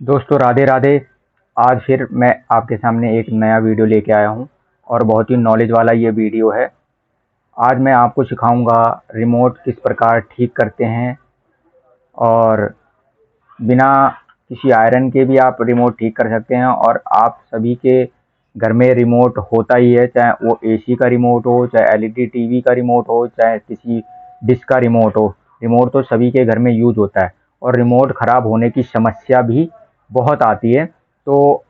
दोस्तों राधे राधे। आज फिर मैं आपके सामने एक नया वीडियो लेके आया हूँ और बहुत ही नॉलेज वाला ये वीडियो है। आज मैं आपको सिखाऊंगा रिमोट किस प्रकार ठीक करते हैं और बिना किसी आयरन के भी आप रिमोट ठीक कर सकते हैं। और आप सभी के घर में रिमोट होता ही है, चाहे वो एसी का रिमोट हो, चाहे एलईडी टीवी का रिमोट हो, चाहे किसी डिश का रिमोट हो। रिमोट तो सभी के घर में यूज होता है और रिमोट ख़राब होने की समस्या भी बहुत आती है। तो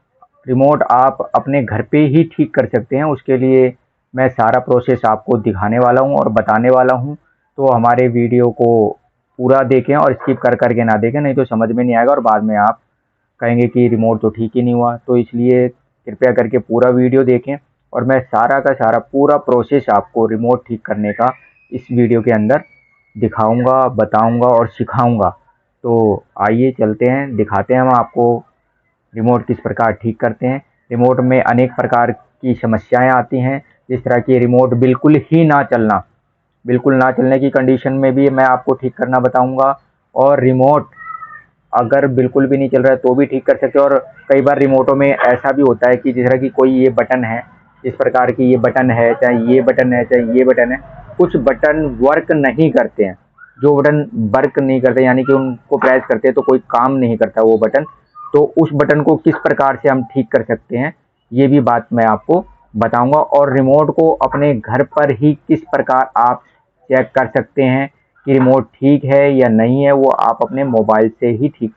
रिमोट आप अपने घर पे ही ठीक कर सकते हैं। उसके लिए मैं सारा प्रोसेस आपको दिखाने वाला हूँ और बताने वाला हूँ। तो हमारे वीडियो को पूरा देखें और स्किप कर करके ना देखें, नहीं तो समझ में नहीं आएगा और बाद में आप कहेंगे कि रिमोट तो ठीक ही नहीं हुआ। तो इसलिए कृपया करके पूरा वीडियो देखें और मैं सारा का सारा पूरा प्रोसेस आपको रिमोट ठीक करने का इस वीडियो के अंदर दिखाऊंगा, बताऊंगा और सिखाऊंगा। तो आइए चलते हैं, दिखाते हैं हम आपको रिमोट किस प्रकार ठीक करते हैं। रिमोट में अनेक प्रकार की समस्याएं आती हैं, जिस तरह की रिमोट बिल्कुल ही ना चलना, बिल्कुल ना चलने की कंडीशन में भी मैं आपको ठीक करना बताऊंगा। और रिमोट अगर बिल्कुल भी नहीं चल रहा है तो भी ठीक कर सकते हो। और कई बार रिमोटों में ऐसा भी होता है कि जिस तरह की कोई ये बटन है, इस प्रकार की ये बटन है, चाहे ये बटन है, चाहे ये बटन है, कुछ बटन वर्क नहीं करते हैं। जो बटन वर्क नहीं करते यानी कि उनको प्रेस करते हैं तो कोई काम नहीं करता वो बटन। तो उस बटन को किस प्रकार से हम ठीक कर सकते हैं, ये भी बात मैं आपको बताऊंगा। और रिमोट को अपने घर पर ही किस प्रकार आप चेक कर सकते हैं कि रिमोट ठीक है या नहीं है, वो आप अपने मोबाइल से ही ठीक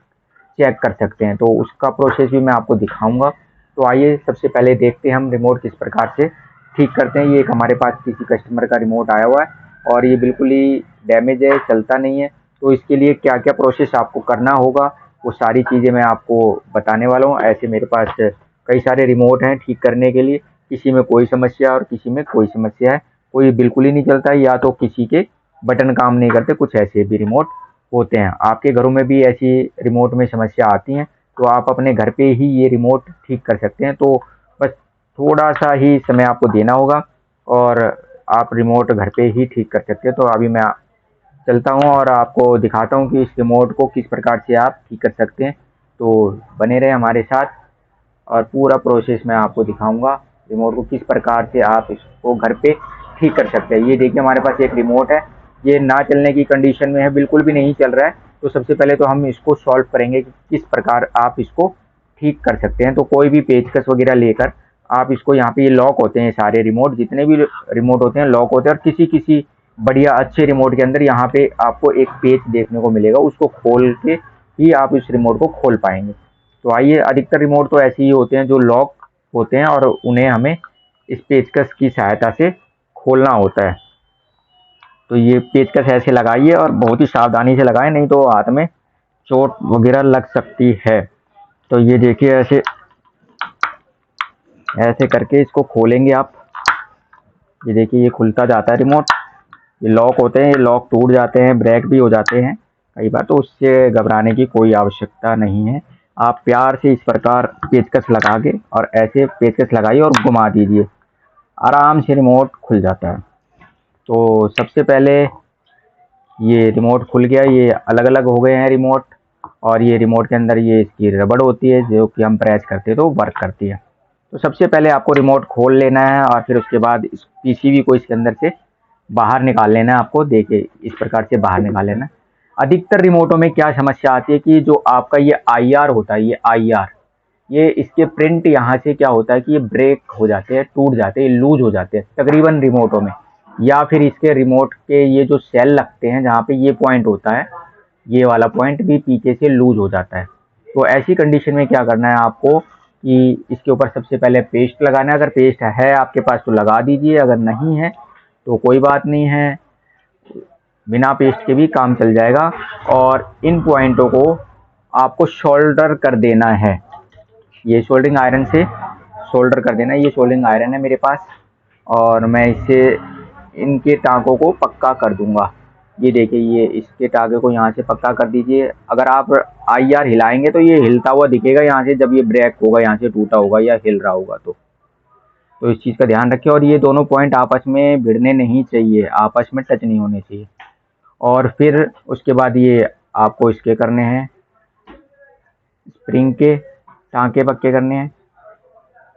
चेक कर सकते हैं। तो उसका प्रोसेस भी मैं आपको दिखाऊंगा। तो आइए सबसे पहले देखते हैं हम रिमोट किस प्रकार से ठीक करते हैं। ये एक हमारे पास किसी कस्टमर का रिमोट आया हुआ है और ये बिल्कुल ही डैमेज है, चलता नहीं है। तो इसके लिए क्या क्या प्रोसेस आपको करना होगा वो सारी चीज़ें मैं आपको बताने वाला हूँ। ऐसे मेरे पास कई सारे रिमोट हैं ठीक करने के लिए, किसी में कोई समस्या और किसी में कोई समस्या है। कोई बिल्कुल ही नहीं चलता है या तो किसी के बटन काम नहीं करते, कुछ ऐसे भी रिमोट होते हैं। आपके घरों में भी ऐसी रिमोट में समस्या आती हैं तो आप अपने घर पे ही ये रिमोट ठीक कर सकते हैं। तो बस थोड़ा सा ही समय आपको देना होगा और आप रिमोट घर पे ही ठीक कर सकते हैं। तो अभी मैं चलता हूँ और आपको दिखाता हूँ कि इस रिमोट को किस प्रकार से आप ठीक कर सकते हैं। तो बने रहे हमारे साथ और पूरा प्रोसेस मैं आपको दिखाऊंगा रिमोट को किस प्रकार से आप इसको घर पे ठीक कर सकते हैं। ये देखिए हमारे पास एक रिमोट है, ये ना चलने की कंडीशन में है, बिल्कुल भी नहीं चल रहा है। तो सबसे पहले तो हम इसको सॉल्व करेंगे कि किस प्रकार आप इसको ठीक कर सकते हैं। तो कोई भी पेचकस वगैरह लेकर आप इसको, यहाँ पे ये लॉक होते हैं, सारे रिमोट जितने भी रिमोट होते हैं लॉक होते हैं। और किसी किसी बढ़िया अच्छे रिमोट के अंदर यहाँ पे आपको एक पेच देखने को मिलेगा, उसको खोल के ही आप इस रिमोट को खोल पाएंगे। तो आइए, अधिकतर रिमोट तो ऐसे ही होते हैं जो लॉक होते हैं और उन्हें हमें इस पेचकस की सहायता से खोलना होता है। तो ये पेचकस ऐसे लगाइए और बहुत ही सावधानी से लगाएं, नहीं तो हाथ में चोट वगैरह लग सकती है। तो ये देखिए ऐसे ऐसे करके इसको खोलेंगे आप। ये देखिए ये खुलता जाता है रिमोट। ये लॉक होते हैं, ये लॉक टूट जाते हैं, ब्रेक भी हो जाते हैं कई बार, तो उससे घबराने की कोई आवश्यकता नहीं है। आप प्यार से इस प्रकार पेचकस लगा के और ऐसे पेचकस लगाइए और घुमा दीजिए, आराम से रिमोट खुल जाता है। तो सबसे पहले ये रिमोट खुल गया, ये अलग अलग हो गए हैं रिमोट। और ये रिमोट के अंदर ये इसकी रबड़ होती है जो कि हम प्रेस करते हैं तो वर्क करती है। तो सबसे पहले आपको रिमोट खोल लेना है और फिर उसके बाद इस पीसीबी को इसके अंदर से बाहर निकाल लेना है। आपको देखिए इस प्रकार से बाहर निकाल लेना है। अधिकतर रिमोटों में क्या समस्या आती है कि जो आपका ये आईआर होता है, ये आईआर, ये इसके प्रिंट यहाँ से क्या होता है कि ये ब्रेक हो जाते हैं, टूट जाते हैं, लूज हो जाते हैं तकरीबन रिमोटों में। या फिर इसके रिमोट के ये जो सेल लगते हैं जहाँ पे ये पॉइंट होता है, ये वाला पॉइंट भी पीछे से लूज हो जाता है। तो ऐसी कंडीशन में क्या करना है आपको कि इसके ऊपर सबसे पहले पेस्ट लगाना है। अगर पेस्ट है आपके पास तो लगा दीजिए, अगर नहीं है तो कोई बात नहीं है, बिना पेस्ट के भी काम चल जाएगा। और इन पॉइंटों को आपको शोल्डर कर देना है, ये सोल्डरिंग आयरन से सोल्डर कर देना है। ये सोल्डरिंग आयरन है मेरे पास और मैं इससे इनके टाँकों को पक्का कर दूंगा। ये देखिए ये इसके टाँगे को यहाँ से पक्का कर दीजिए। अगर आप आईआर हिलाएंगे तो ये हिलता हुआ दिखेगा यहाँ से, जब ये ब्रेक होगा यहाँ से टूटा होगा या हिल रहा होगा। तो इस चीज़ का ध्यान रखें। और ये दोनों पॉइंट आपस में भिड़ने नहीं चाहिए, आपस में टच नहीं होने चाहिए। और फिर उसके बाद ये आपको इसके करने हैं, स्प्रिंग के टाँके पक्के करने हैं।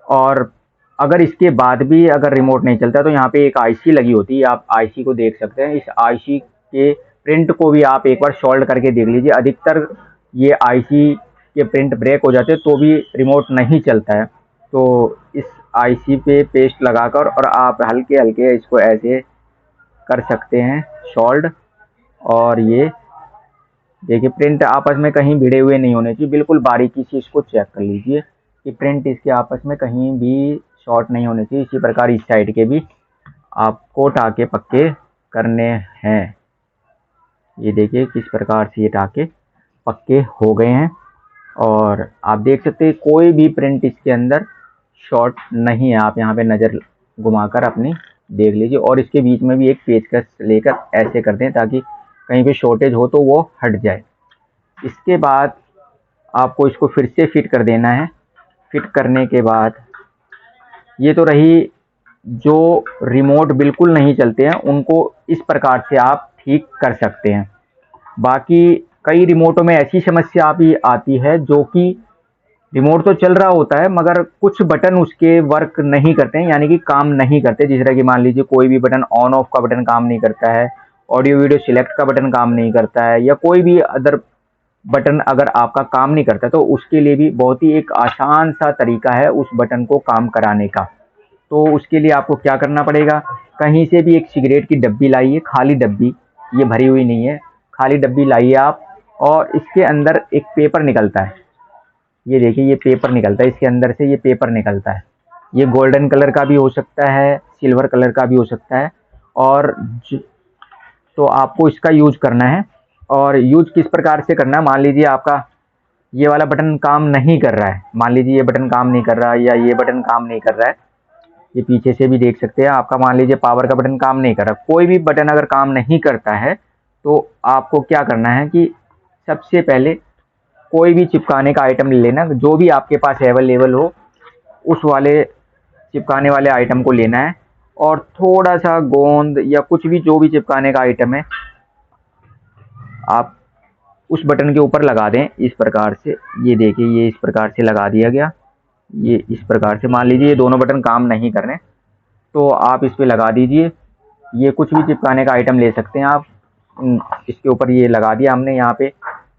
और अगर इसके बाद भी अगर रिमोट नहीं चलता तो यहाँ पे एक आईसी लगी होती है, आप आईसी को देख सकते हैं। इस आईसी के प्रिंट को भी आप एक बार सोल्ड करके देख लीजिए। अधिकतर ये आईसी के प्रिंट ब्रेक हो जाते हैं तो भी रिमोट नहीं चलता है। तो इस आईसी पे पेस्ट लगाकर और आप हल्के हल्के इसको ऐसे कर सकते हैं सोल्ड। और ये देखिए प्रिंट आपस में कहीं भिड़े हुए नहीं होने चाहिए, बिल्कुल बारीकी से इसको चेक कर लीजिए कि प्रिंट इसके आपस में कहीं भी शॉर्ट नहीं होने चाहिए। इसी प्रकार इस साइड के भी आपको टाँके पक्के करने हैं। ये देखिए किस प्रकार से ये टाँके पक्के हो गए हैं। और आप देख सकते हैं कोई भी प्रिंट इसके अंदर शॉर्ट नहीं है। आप यहाँ पे नज़र घुमाकर अपनी देख लीजिए। और इसके बीच में भी एक पेचकस लेकर ऐसे कर दें ताकि कहीं पे शॉर्टेज हो तो वो हट जाए। इसके बाद आपको इसको फिर से फिट कर देना है। फिट करने के बाद ये तो रही, जो रिमोट बिल्कुल नहीं चलते हैं उनको इस प्रकार से आप ठीक कर सकते हैं। बाकी कई रिमोटों में ऐसी समस्या भी आती है जो कि रिमोट तो चल रहा होता है मगर कुछ बटन उसके वर्क नहीं करते हैं, यानी कि काम नहीं करते। जिस तरह कि मान लीजिए कोई भी बटन ऑन ऑफ का बटन काम नहीं करता है, ऑडियो वीडियो सिलेक्ट का बटन काम नहीं करता है, या कोई भी अदर बटन अगर आपका काम नहीं करता तो उसके लिए भी बहुत ही एक आसान सा तरीका है उस बटन को काम कराने का। तो उसके लिए आपको क्या करना पड़ेगा, कहीं से भी एक सिगरेट की डब्बी लाइए, खाली डब्बी, ये भरी हुई नहीं है, खाली डब्बी लाइए आप। और इसके अंदर एक पेपर निकलता है, ये देखिए ये पेपर निकलता है, इसके अंदर से ये पेपर निकलता है। ये गोल्डन कलर का भी हो सकता है, सिल्वर कलर का भी हो सकता है। और तो आपको इसका यूज करना है। और यूज किस प्रकार से करना है, मान लीजिए आपका ये वाला बटन काम नहीं कर रहा है, मान लीजिए ये बटन काम नहीं कर रहा है या ये बटन काम नहीं कर रहा है, ये पीछे से भी देख सकते हैं आपका मान लीजिए पावर का बटन काम नहीं कर रहा। कोई भी बटन अगर काम नहीं करता है तो आपको क्या करना है कि सबसे पहले कोई भी चिपकाने का आइटम ले लेना, जो भी आपके पास अवेलेबल हो उस वाले चिपकाने वाले आइटम को लेना है। और थोड़ा सा गोंद या कुछ भी जो भी चिपकाने का आइटम है आप उस बटन के ऊपर लगा दें इस प्रकार से। ये देखिए ये इस प्रकार से लगा दिया गया। ये इस प्रकार से मान लीजिए ये दोनों बटन काम नहीं कर रहे तो आप इस पे लगा दीजिए। ये कुछ भी चिपकाने का आइटम ले सकते हैं आप। इसके ऊपर ये लगा दिया हमने, यहाँ पे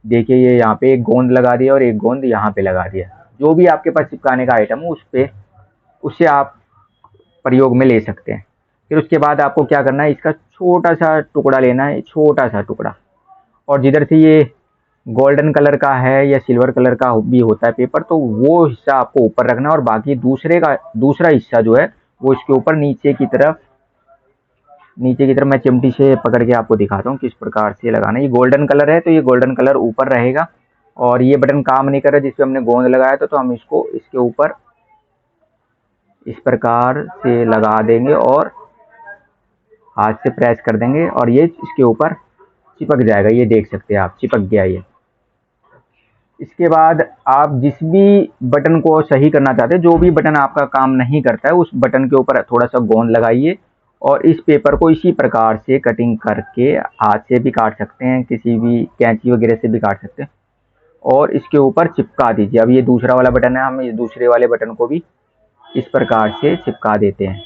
देखिए ये यहाँ पे एक गोंद लगा दिया और एक गोंद यहाँ पे लगा दिया। जो भी आपके पास चिपकाने का आइटम हो उससे आप प्रयोग में ले सकते हैं। फिर उसके बाद आपको क्या करना है, इसका छोटा सा टुकड़ा लेना है, छोटा सा टुकड़ा। और जिधर से ये गोल्डन कलर का है या सिल्वर कलर का भी होता है पेपर, तो वो हिस्सा आपको ऊपर रखना है और बाकी दूसरा हिस्सा जो है वो इसके ऊपर नीचे की तरफ मैं चिमटी से पकड़ के आपको दिखाता हूँ किस प्रकार से लगाना है। ये गोल्डन कलर है तो ये गोल्डन कलर ऊपर रहेगा। और ये बटन काम नहीं कर रहा जिस पे हमने गोंद लगाया था, तो हम इसको इसके ऊपर इस प्रकार से लगा देंगे और हाथ से प्रेस कर देंगे और ये इसके ऊपर चिपक जाएगा। ये देख सकते हैं आप, चिपक गया ये। इसके बाद आप जिस भी बटन को सही करना चाहते हैं, जो भी बटन आपका काम नहीं करता है, उस बटन के ऊपर थोड़ा सा गोंद लगाइए और इस पेपर को इसी प्रकार से कटिंग करके हाथ से भी काट सकते हैं, किसी भी कैंची वगैरह से भी काट सकते हैं और इसके ऊपर चिपका दीजिए। अब ये दूसरा वाला बटन है, हम इस दूसरे वाले बटन को भी इस प्रकार से चिपका देते हैं।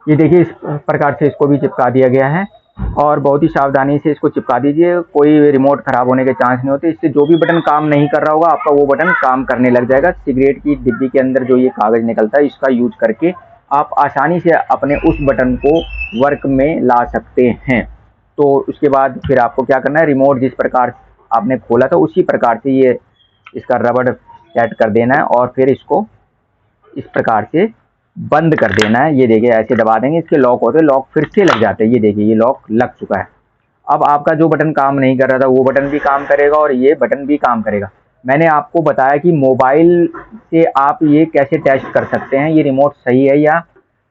ये देखिए इस प्रकार से इसको भी चिपका दिया गया है और बहुत ही सावधानी से इसको चिपका दीजिए, कोई रिमोट खराब होने के चांस नहीं होते। इससे जो भी बटन काम नहीं कर रहा होगा आपका वो बटन काम करने लग जाएगा। सिगरेट की डिब्बी के अंदर जो ये कागज़ निकलता है इसका यूज करके आप आसानी से अपने उस बटन को वर्क में ला सकते हैं। तो उसके बाद फिर आपको क्या करना है, रिमोट जिस प्रकार आपने खोला था उसी प्रकार से ये इसका रबड़ सेट कर देना है और फिर इसको इस प्रकार से बंद कर देना है। ये देखिए ऐसे दबा देंगे, इसके लॉक होते हैं, लॉक फिर से लग जाते हैं। ये देखिए ये लॉक लग चुका है। अब आपका जो बटन काम नहीं कर रहा था वो बटन भी काम करेगा और ये बटन भी काम करेगा। मैंने आपको बताया कि मोबाइल से आप ये कैसे टेस्ट कर सकते हैं ये रिमोट सही है या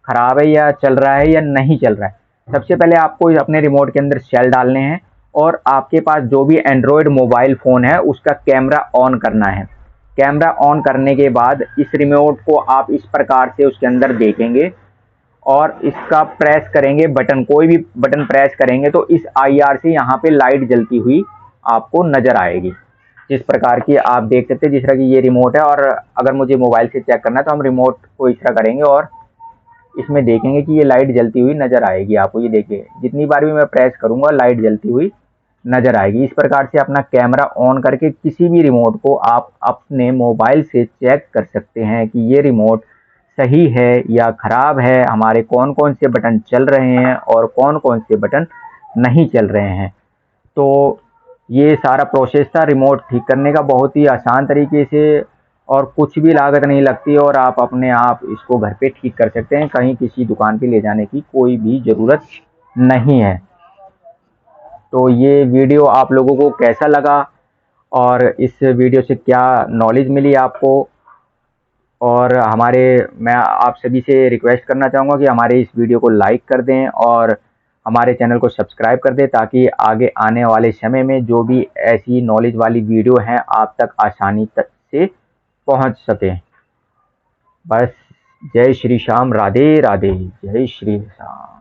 ख़राब है या चल रहा है या नहीं चल रहा है। सबसे पहले आपको अपने रिमोट के अंदर सेल डालने हैं और आपके पास जो भी एंड्रॉयड मोबाइल फ़ोन है उसका कैमरा ऑन करना है। कैमरा ऑन करने के बाद इस रिमोट को आप इस प्रकार से उसके अंदर देखेंगे और इसका प्रेस करेंगे बटन, कोई भी बटन प्रेस करेंगे तो इस आईआर से यहाँ पे लाइट जलती हुई आपको नज़र आएगी। जिस प्रकार की आप देख सकते हैं, जिस तरह की ये रिमोट है। और अगर मुझे मोबाइल से चेक करना है तो हम रिमोट को इस तरह करेंगे और इसमें देखेंगे कि ये लाइट जलती हुई नज़र आएगी आपको। ये देखिए, जितनी बार भी मैं प्रेस करूँगा लाइट जलती हुई नज़र आएगी। इस प्रकार से अपना कैमरा ऑन करके किसी भी रिमोट को आप अपने मोबाइल से चेक कर सकते हैं कि ये रिमोट सही है या ख़राब है, हमारे कौन कौन से बटन चल रहे हैं और कौन कौन से बटन नहीं चल रहे हैं। तो ये सारा प्रोसेस था रिमोट ठीक करने का, बहुत ही आसान तरीके से, और कुछ भी लागत नहीं लगती और आप अपने आप इसको घर पे ठीक कर सकते हैं। कहीं किसी दुकान पे ले जाने की कोई भी ज़रूरत नहीं है। तो ये वीडियो आप लोगों को कैसा लगा और इस वीडियो से क्या नॉलेज मिली आपको, और मैं आप सभी से रिक्वेस्ट करना चाहूँगा कि हमारे इस वीडियो को लाइक कर दें और हमारे चैनल को सब्सक्राइब कर दें, ताकि आगे आने वाले समय में जो भी ऐसी नॉलेज वाली वीडियो हैं आप तक आसानी तक से पहुंच सकें। बस, जय श्री श्याम, राधे राधे, जय श्री श्याम।